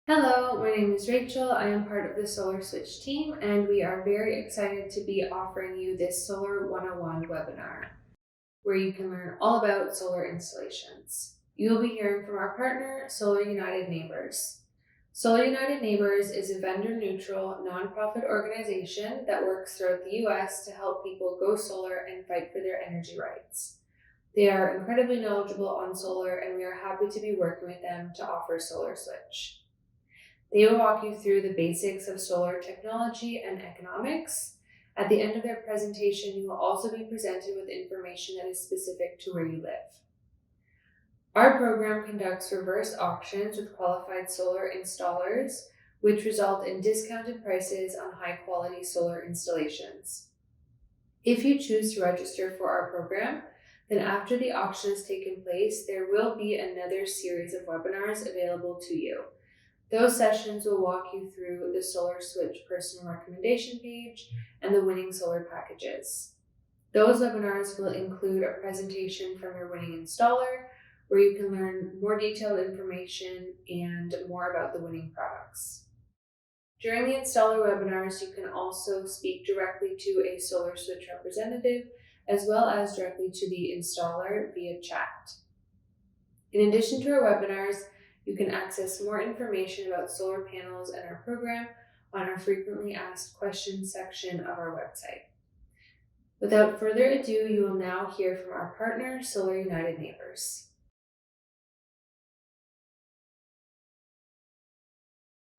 Hello, my name is Rachel. I am part of the Solar Switch team, and we are very excited to be offering you this Solar 101 webinar, where you can learn all about solar installations. You will be hearing from our partner, Solar United Neighbors. Solar United Neighbors is a vendor-neutral, nonprofit organization that works throughout the U.S. to help people go solar and fight for their energy rights. They are incredibly knowledgeable on solar, and we are happy to be working with them to offer Solar Switch. They will walk you through the basics of solar technology and economics. At the end of their presentation, you will also be presented with information that is specific to where you live. Our program conducts reverse auctions with qualified solar installers, which result in discounted prices on high-quality solar installations. If you choose to register for our program, then after the auction has taken place, there will be another series of webinars available to you. Those sessions will walk you through the Solar Switch personal recommendation page and the winning solar packages. Those webinars will include a presentation from your winning installer, where you can learn more detailed information and more about the winning products. During the installer webinars, you can also speak directly to a Solar Switch representative, as well as directly to the installer via chat. In addition to our webinars, you can access more information about solar panels and our program on our frequently asked questions section of our website. Without further ado, you will now hear from our partner, Solar United Neighbors.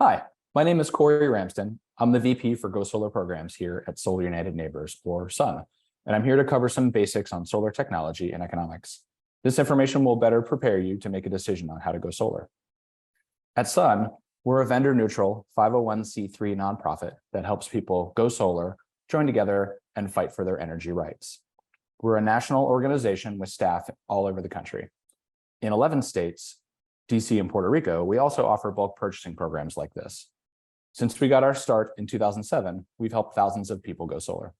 Hi, my name is Corey Ramsden. I'm the VP for Go Solar Programs here at Solar United Neighbors, or SUN, and I'm here to cover some basics on solar technology and economics. This information will better prepare you to make a decision on how to go solar. At SUN, we're a vendor-neutral 501c3 nonprofit that helps people go solar, join together, and fight for their energy rights. We're a national organization with staff all over the country. In 11 states, DC and Puerto Rico, we also offer bulk purchasing programs like this. Since we got our start in 2007, we've helped thousands of people go solar.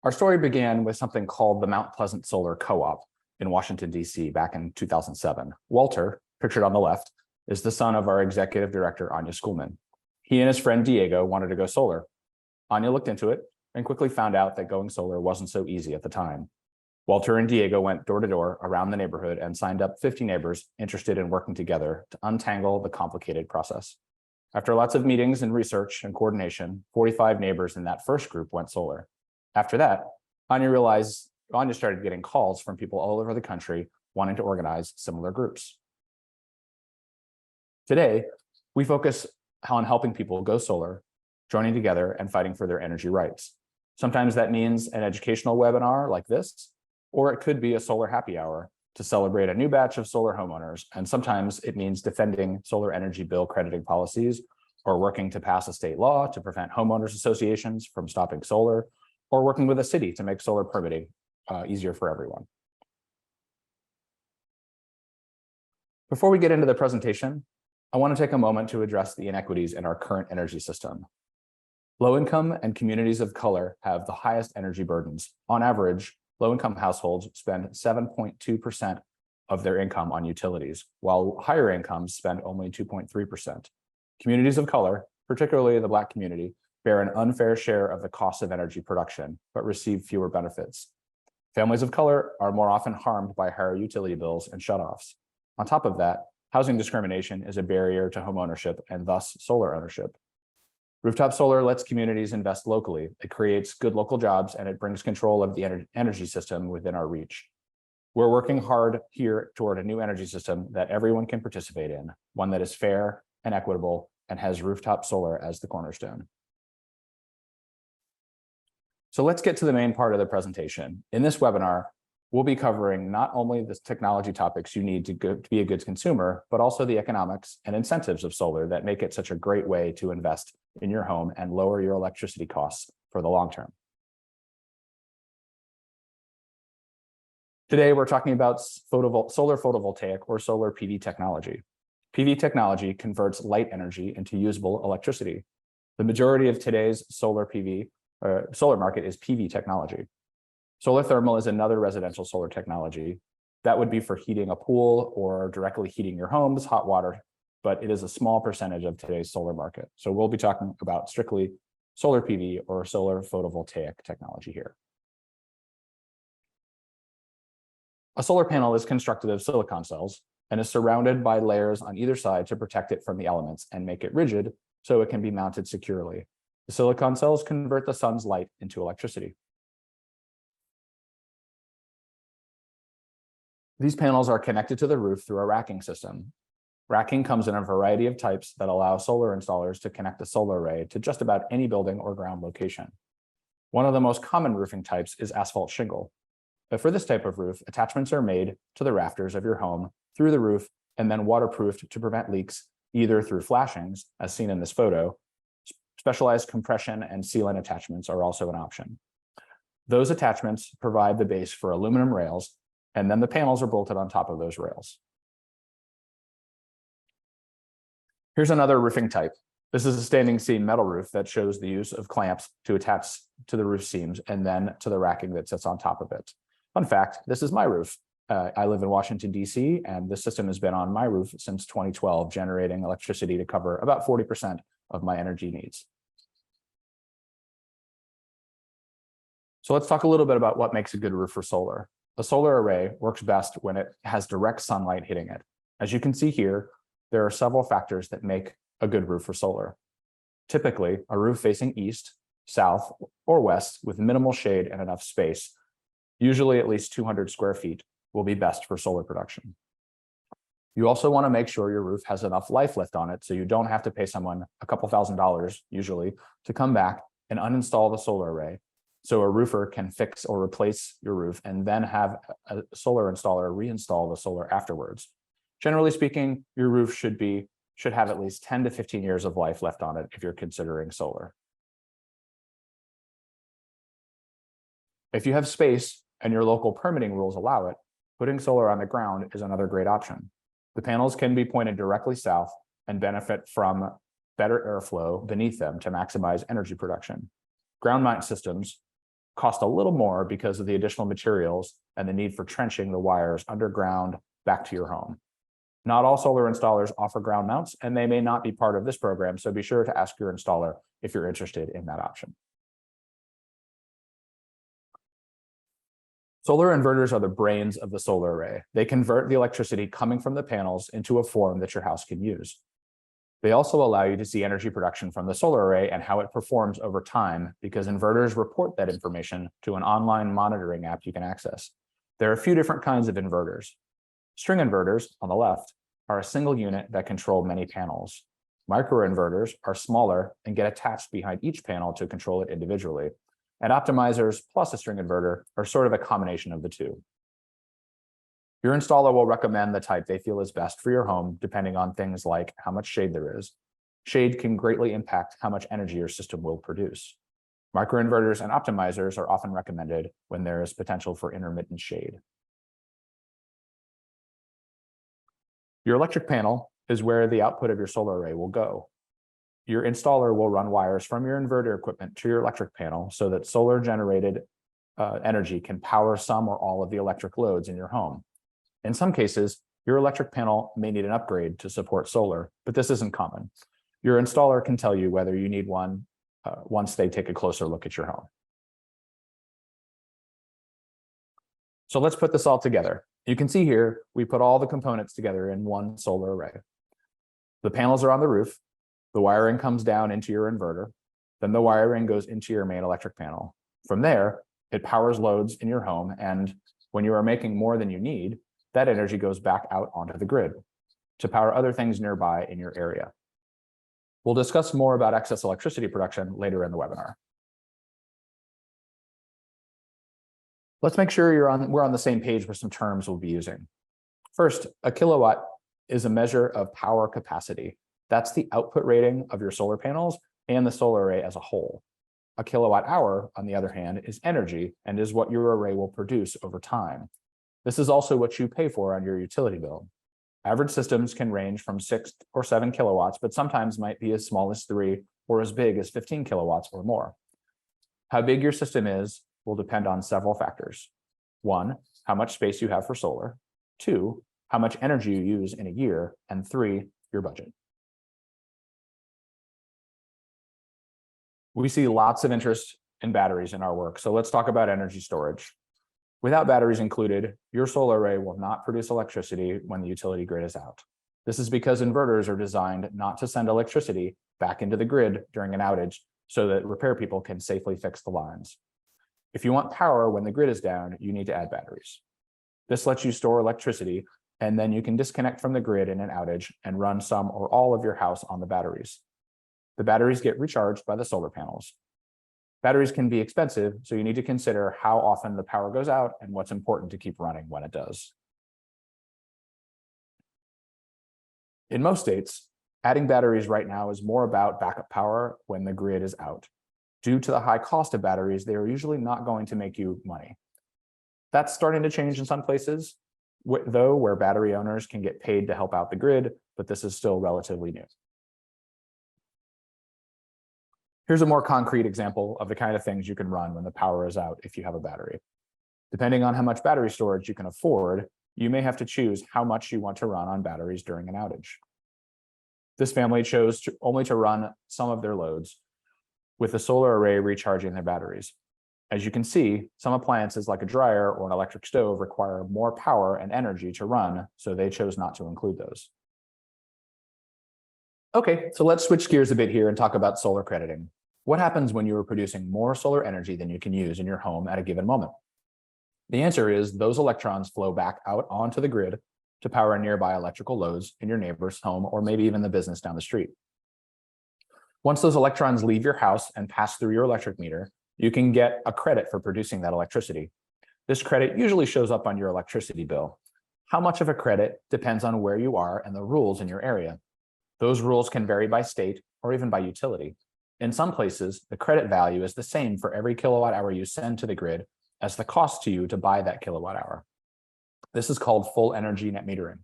Our story began with something called the Mount Pleasant Solar Co-op in Washington, DC back in 2007. Walter, pictured on the left, is the son of our executive director, Anya Schoolman. He and his friend Diego wanted to go solar. Anya looked into it and quickly found out that going solar wasn't so easy at the time. Walter and Diego went door to door around the neighborhood and signed up 50 neighbors interested in working together to untangle the complicated process. After lots of meetings and research and coordination, 45 neighbors in that first group went solar. After that, Anya started getting calls from people all over the country wanting to organize similar groups. Today, we focus on helping people go solar, joining together and fighting for their energy rights. Sometimes that means an educational webinar like this, or it could be a solar happy hour to celebrate a new batch of solar homeowners. And sometimes it means defending solar energy bill crediting policies, or working to pass a state law to prevent homeowners associations from stopping solar, or working with a city to make solar permitting easier for everyone. Before we get into the presentation, I want to take a moment to address the inequities in our current energy system. Low-income and communities of color have the highest energy burdens. On average, low-income households spend 7.2% of their income on utilities, while higher incomes spend only 2.3%. Communities of color, particularly the Black community, bear an unfair share of the cost of energy production, but receive fewer benefits. Families of color are more often harmed by higher utility bills and shutoffs. On top of that, housing discrimination is a barrier to homeownership and thus solar ownership. Rooftop solar lets communities invest locally. It creates good local jobs and it brings control of the energy system within our reach. We're working hard here toward a new energy system that everyone can participate in, one that is fair and equitable and has rooftop solar as the cornerstone. So let's get to the main part of the presentation. In this webinar, we'll be covering not only the technology topics you need to be a good consumer, but also the economics and incentives of solar that make it such a great way to invest in your home and lower your electricity costs for the long term. Today, we're talking about solar photovoltaic or solar PV technology. PV technology converts light energy into usable electricity. The majority of today's solar market is PV technology. Solar thermal is another residential solar technology. That would be for heating a pool or directly heating your home's hot water, but it is a small percentage of today's solar market. So we'll be talking about strictly solar PV or solar photovoltaic technology here. A solar panel is constructed of silicon cells and is surrounded by layers on either side to protect it from the elements and make it rigid so it can be mounted securely. The silicon cells convert the sun's light into electricity. These panels are connected to the roof through a racking system. Racking comes in a variety of types that allow solar installers to connect a solar array to just about any building or ground location. One of the most common roofing types is asphalt shingle. But for this type of roof, attachments are made to the rafters of your home through the roof and then waterproofed to prevent leaks, either through flashings, as seen in this photo. Specialized compression and sealant attachments are also an option. Those attachments provide the base for aluminum rails, and then the panels are bolted on top of those rails. Here's another roofing type. This is a standing seam metal roof that shows the use of clamps to attach to the roof seams and then to the racking that sits on top of it. Fun fact, this is my roof. I live in Washington, D.C., and this system has been on my roof since 2012, generating electricity to cover about 40% of my energy needs. So let's talk a little bit about what makes a good roof for solar. A solar array works best when it has direct sunlight hitting it. As you can see here, there are several factors that make a good roof for solar. Typically, a roof facing east, south, or west with minimal shade and enough space, usually at least 200 square feet, will be best for solar production. You also want to make sure your roof has enough life left on it so you don't have to pay someone a couple $1,000s, usually, to come back and uninstall the solar array, so a roofer can fix or replace your roof and then have a solar installer reinstall the solar afterwards. Generally speaking, your roof should have at least 10 to 15 years of life left on it if you're considering solar. If you have space and your local permitting rules allow it, putting solar on the ground is another great option. The panels can be pointed directly south and benefit from better airflow beneath them to maximize energy production. Ground mount systems cost a little more because of the additional materials and the need for trenching the wires underground back to your home. Not all solar installers offer ground mounts, and they may not be part of this program, so be sure to ask your installer if you're interested in that option. Solar inverters are the brains of the solar array. They convert the electricity coming from the panels into a form that your house can use. They also allow you to see energy production from the solar array and how it performs over time, because inverters report that information to an online monitoring app you can access. There are a few different kinds of inverters. String inverters, on the left, are a single unit that control many panels. Microinverters are smaller and get attached behind each panel to control it individually. And optimizers plus a string inverter are sort of a combination of the two. Your installer will recommend the type they feel is best for your home, depending on things like how much shade there is. Shade can greatly impact how much energy your system will produce. Microinverters and optimizers are often recommended when there is potential for intermittent shade. Your electric panel is where the output of your solar array will go. Your installer will run wires from your inverter equipment to your electric panel so that solar generated energy can power some or all of the electric loads in your home. In some cases, your electric panel may need an upgrade to support solar, but this isn't common. Your installer can tell you whether you need one once they take a closer look at your home. So let's put this all together. You can see here, we put all the components together in one solar array. The panels are on the roof. The wiring comes down into your inverter. Then the wiring goes into your main electric panel. From there, it powers loads in your home. And when you are making more than you need, that energy goes back out onto the grid to power other things nearby in your area. We'll discuss more about excess electricity production later in the webinar. Let's make sure we're on the same page with some terms we'll be using. First, a kilowatt is a measure of power capacity. That's the output rating of your solar panels and the solar array as a whole. A kilowatt hour, on the other hand, is energy and is what your array will produce over time. This is also what you pay for on your utility bill. Average systems can range from 6 or 7 kilowatts, but sometimes might be as small as 3 or as big as 15 kilowatts or more. How big your system is will depend on several factors. 1, how much space you have for solar. 2, how much energy you use in a year, and 3, your budget. We see lots of interest in batteries in our work, so let's talk about energy storage. Without batteries included, your solar array will not produce electricity when the utility grid is out. This is because inverters are designed not to send electricity back into the grid during an outage so that repair people can safely fix the lines. If you want power when the grid is down, you need to add batteries. This lets you store electricity, and then you can disconnect from the grid in an outage and run some or all of your house on the batteries. The batteries get recharged by the solar panels. Batteries can be expensive, so you need to consider how often the power goes out and what's important to keep running when it does. In most states, adding batteries right now is more about backup power when the grid is out. Due to the high cost of batteries, they are usually not going to make you money. That's starting to change in some places, though, where battery owners can get paid to help out the grid, but this is still relatively new. Here's a more concrete example of the kind of things you can run when the power is out if you have a battery. Depending on how much battery storage you can afford, you may have to choose how much you want to run on batteries during an outage. This family chose only to run some of their loads, with the solar array recharging their batteries. As you can see, some appliances like a dryer or an electric stove require more power and energy to run, so they chose not to include those. Okay, so let's switch gears a bit here and talk about solar crediting. What happens when you are producing more solar energy than you can use in your home at a given moment? The answer is those electrons flow back out onto the grid to power nearby electrical loads in your neighbor's home or maybe even the business down the street. Once those electrons leave your house and pass through your electric meter, you can get a credit for producing that electricity. This credit usually shows up on your electricity bill. How much of a credit depends on where you are and the rules in your area. Those rules can vary by state or even by utility. In some places, the credit value is the same for every kilowatt hour you send to the grid as the cost to you to buy that kilowatt hour. This is called full energy net metering.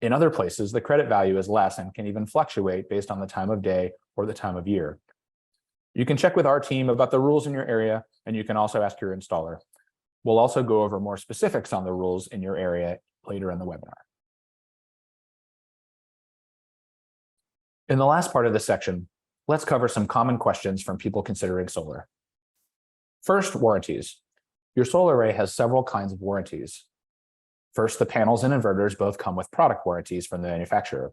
In other places, the credit value is less and can even fluctuate based on the time of day or the time of year. You can check with our team about the rules in your area, and you can also ask your installer. We'll also go over more specifics on the rules in your area later in the webinar. In the last part of this section, let's cover some common questions from people considering solar. First, warranties. Your solar array has several kinds of warranties. First, the panels and inverters both come with product warranties from the manufacturer.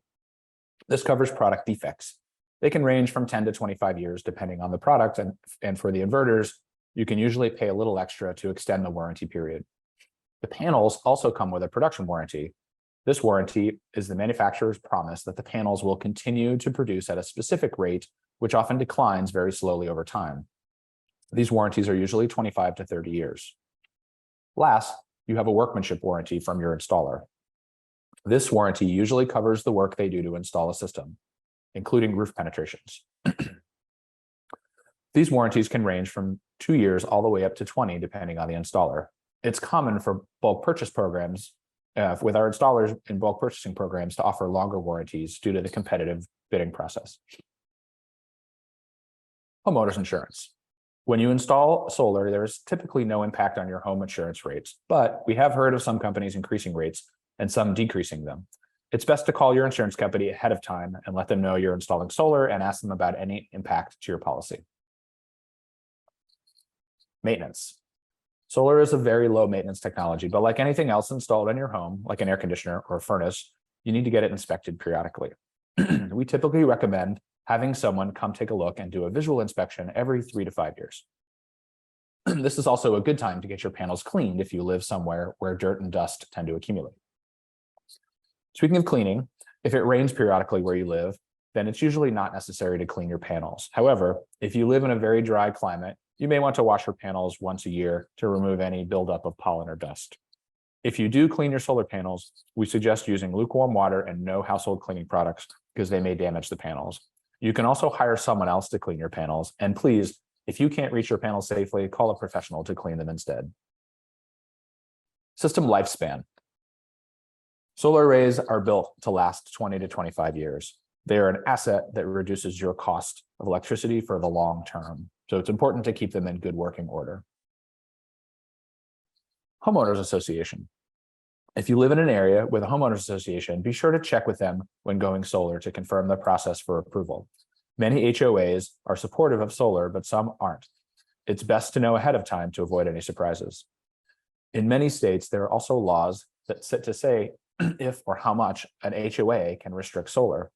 This covers product defects. They can range from 10 to 25 years depending on the product, and for the inverters, you can usually pay a little extra to extend the warranty period. The panels also come with a production warranty. This warranty is the manufacturer's promise that the panels will continue to produce at a specific rate, which often declines very slowly over time. These warranties are usually 25 to 30 years. Last, you have a workmanship warranty from your installer. This warranty usually covers the work they do to install a system, including roof penetrations. These warranties can range from 2 years all the way up to 20, depending on the installer. It's common for bulk purchase programs with our installers in bulk purchasing programs to offer longer warranties due to the competitive bidding process. Homeowners insurance. When you install solar, there's typically no impact on your home insurance rates, but we have heard of some companies increasing rates and some decreasing them. It's best to call your insurance company ahead of time and let them know you're installing solar and ask them about any impact to your policy. Maintenance. Solar is a very low maintenance technology, but like anything else installed in your home, like an air conditioner or a furnace, you need to get it inspected periodically. We typically recommend having someone come take a look and do a visual inspection every 3 to 5 years. This is also a good time to get your panels cleaned if you live somewhere where dirt and dust tend to accumulate. Speaking of cleaning, if it rains periodically where you live, then it's usually not necessary to clean your panels. However, if you live in a very dry climate, you may want to wash your panels once a year to remove any buildup of pollen or dust. If you do clean your solar panels, we suggest using lukewarm water and no household cleaning products because they may damage the panels. You can also hire someone else to clean your panels. And please, if you can't reach your panels safely, call a professional to clean them instead. System lifespan. Solar arrays are built to last 20 to 25 years. They are an asset that reduces your cost of electricity for the long term. So it's important to keep them in good working order. Homeowners association. If you live in an area with a homeowners association, be sure to check with them when going solar to confirm the process for approval. Many HOAs are supportive of solar, but some aren't. It's best to know ahead of time to avoid any surprises. In many states, there are also laws that say if or how much an HOA can restrict solar.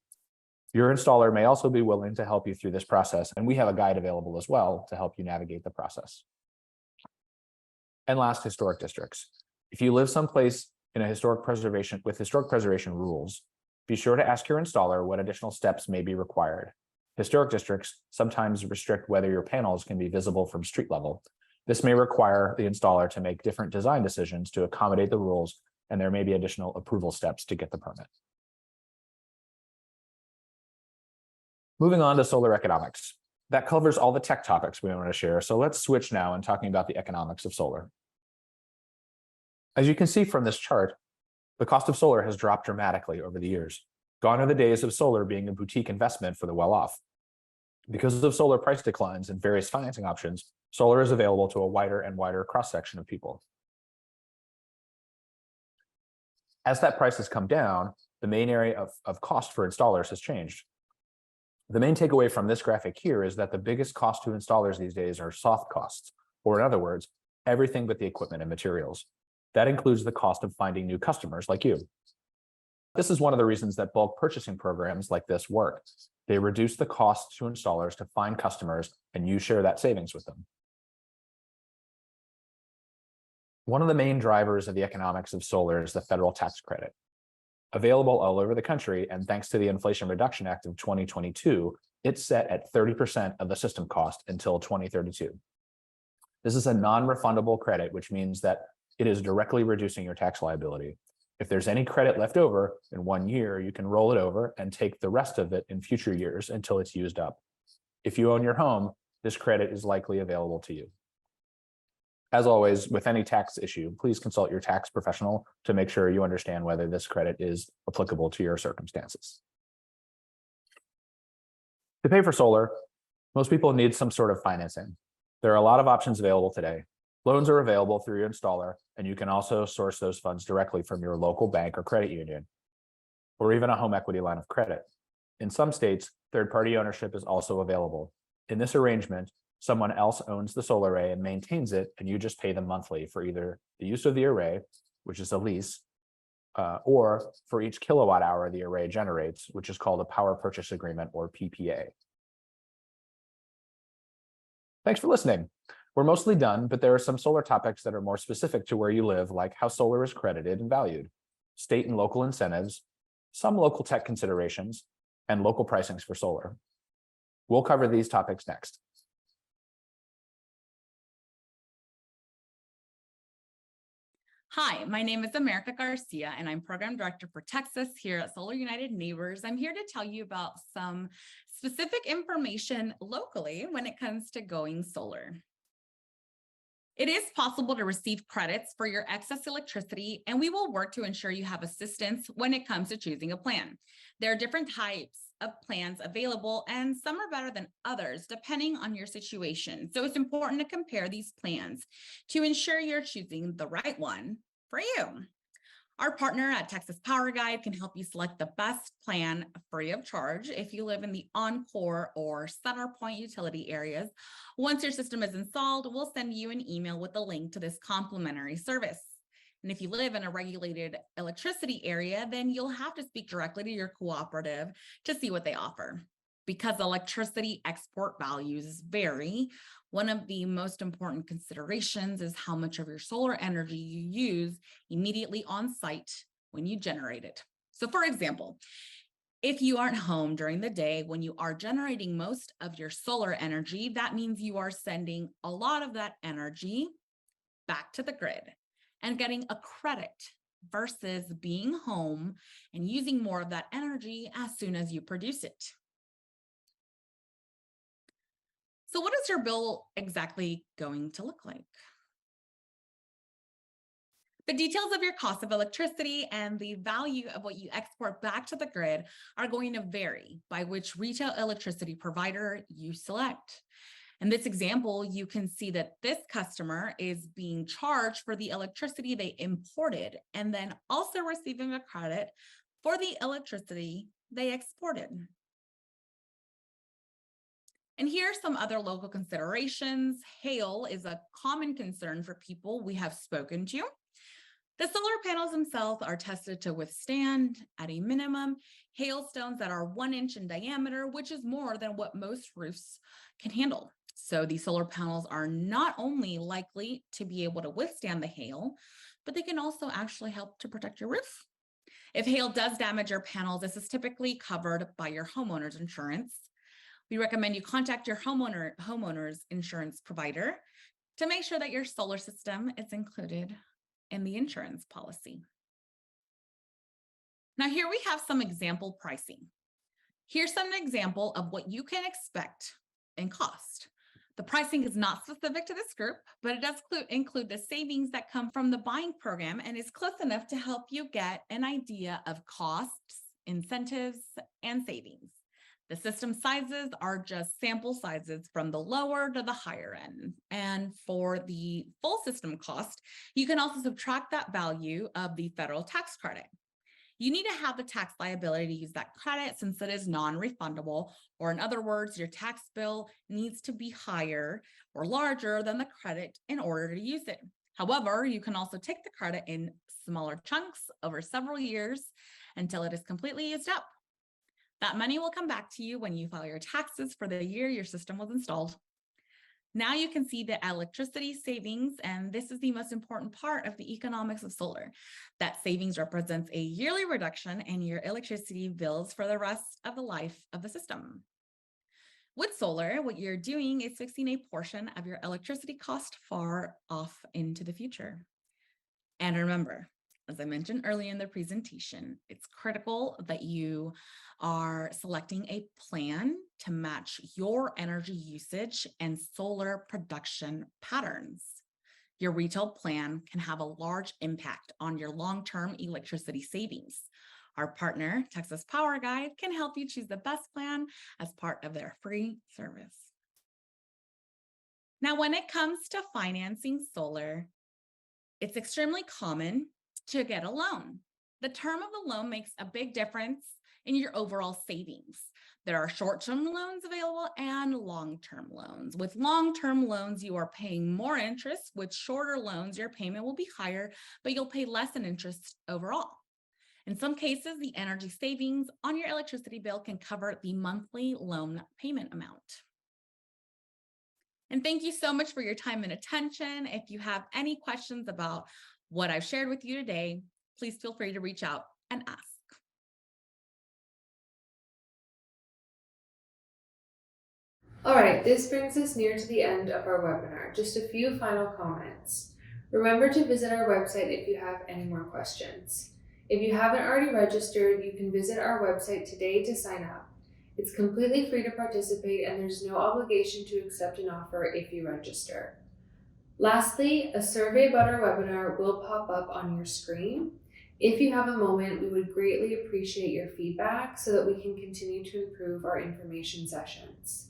Your installer may also be willing to help you through this process, and we have a guide available as well to help you navigate the process. And last, historic districts. If you live someplace in a historic preservation rules, be sure to ask your installer what additional steps may be required. Historic districts sometimes restrict whether your panels can be visible from street level. This may require the installer to make different design decisions to accommodate the rules, and there may be additional approval steps to get the permit. Moving on to solar economics. That covers all the tech topics we want to share, so let's switch now and talking about the economics of solar. As you can see from this chart, the cost of solar has dropped dramatically over the years. Gone are the days of solar being a boutique investment for the well-off. Because of solar price declines and various financing options, solar is available to a wider and wider cross-section of people. As that price has come down, the main area of cost for installers has changed. The main takeaway from this graphic here is that the biggest cost to installers these days are soft costs, or in other words, everything but the equipment and materials. That includes the cost of finding new customers like you. This is one of the reasons that bulk purchasing programs like this work. They reduce the cost to installers to find customers, and you share that savings with them. One of the main drivers of the economics of solar is the federal tax credit. Available all over the country, and thanks to the Inflation Reduction Act of 2022, it's set at 30% of the system cost until 2032. This is a non-refundable credit, which means that it is directly reducing your tax liability. If there's any credit left over in 1 year, you can roll it over and take the rest of it in future years until it's used up. If you own your home, this credit is likely available to you. As always, with any tax issue, please consult your tax professional to make sure you understand whether this credit is applicable to your circumstances. To pay for solar, most people need some sort of financing. There are a lot of options available today. Loans are available through your installer, and you can also source those funds directly from your local bank or credit union, or even a home equity line of credit. In some states, third-party ownership is also available. In this arrangement, someone else owns the solar array and maintains it, and you just pay them monthly for either the use of the array, which is a lease, or for each kilowatt hour the array generates, which is called a power purchase agreement, or PPA. Thanks for listening. We're mostly done, but there are some solar topics that are more specific to where you live, like how solar is credited and valued, state and local incentives, some local tech considerations, and local pricings for solar. We'll cover these topics next. Hi, my name is America Garcia, and I'm Program Director for Texas here at Solar United Neighbors. I'm here to tell you about some specific information locally when it comes to going solar. It is possible to receive credits for your excess electricity, and we will work to ensure you have assistance when it comes to choosing a plan. There are different types of plans available, and some are better than others depending on your situation. So it's important to compare these plans to ensure you're choosing the right one for you. Our partner at Texas Power Guide can help you select the best plan free of charge if you live in the Encore or Center Point utility areas. Once your system is installed, we'll send you an email with a link to this complimentary service. And if you live in a regulated electricity area, then you'll have to speak directly to your cooperative to see what they offer. Because electricity export values vary, one of the most important considerations is how much of your solar energy you use immediately on site when you generate it. So for example, if you aren't home during the day when you are generating most of your solar energy, that means you are sending a lot of that energy back to the grid and getting a credit versus being home and using more of that energy as soon as you produce it. So what is your bill exactly going to look like? The details of your cost of electricity and the value of what you export back to the grid are going to vary by which retail electricity provider you select. In this example, you can see that this customer is being charged for the electricity they imported and then also receiving a credit for the electricity they exported. And here are some other local considerations. Hail is a common concern for people we have spoken to. The solar panels themselves are tested to withstand, at a minimum, hailstones that are 1 inch in diameter, which is more than what most roofs can handle. So these solar panels are not only likely to be able to withstand the hail, but they can also actually help to protect your roof. If hail does damage your panels, this is typically covered by your homeowner's insurance. We recommend you contact your homeowner's insurance provider to make sure that your solar system is included in the insurance policy. Now here we have some example pricing. Here's some example of what you can expect in cost. The pricing is not specific to this group, but it does include the savings that come from the buying program and is close enough to help you get an idea of costs, incentives, and savings. The system sizes are just sample sizes from the lower to the higher end. And for the full system cost, you can also subtract that value of the federal tax credit. You need to have the tax liability to use that credit since it is non-refundable, or in other words, your tax bill needs to be higher or larger than the credit in order to use it. However, you can also take the credit in smaller chunks over several years until it is completely used up. That money will come back to you when you file your taxes for the year your system was installed. Now you can see the electricity savings, and this is the most important part of the economics of solar. That savings represents a yearly reduction in your electricity bills for the rest of the life of the system. With solar, what you're doing is fixing a portion of your electricity cost far off into the future. And remember, as I mentioned earlier in the presentation, it's critical that you are selecting a plan to match your energy usage and solar production patterns. Your retail plan can have a large impact on your long-term electricity savings. Our partner, Texas Power Guide, can help you choose the best plan as part of their free service. Now, when it comes to financing solar, it's extremely common to get a loan. The term of the loan makes a big difference in your overall savings. There are short-term loans available and long-term loans. With long-term loans, you are paying more interest. With shorter loans, your payment will be higher, but you'll pay less in interest overall. In some cases, the energy savings on your electricity bill can cover the monthly loan payment amount. And thank you so much for your time and attention. If you have any questions about what I've shared with you today, please feel free to reach out and ask. All right, this brings us near to the end of our webinar. Just a few final comments. Remember to visit our website if you have any more questions. If you haven't already registered, you can visit our website today to sign up. It's completely free to participate and there's no obligation to accept an offer if you register. Lastly, a survey about our webinar will pop up on your screen. If you have a moment, we would greatly appreciate your feedback so that we can continue to improve our information sessions.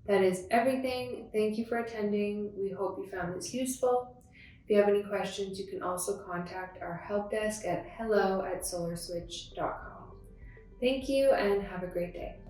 That is everything. Thank you for attending. We hope you found this useful. If you have any questions, you can also contact our help desk at hello@solarswitch.com. Thank you and have a great day.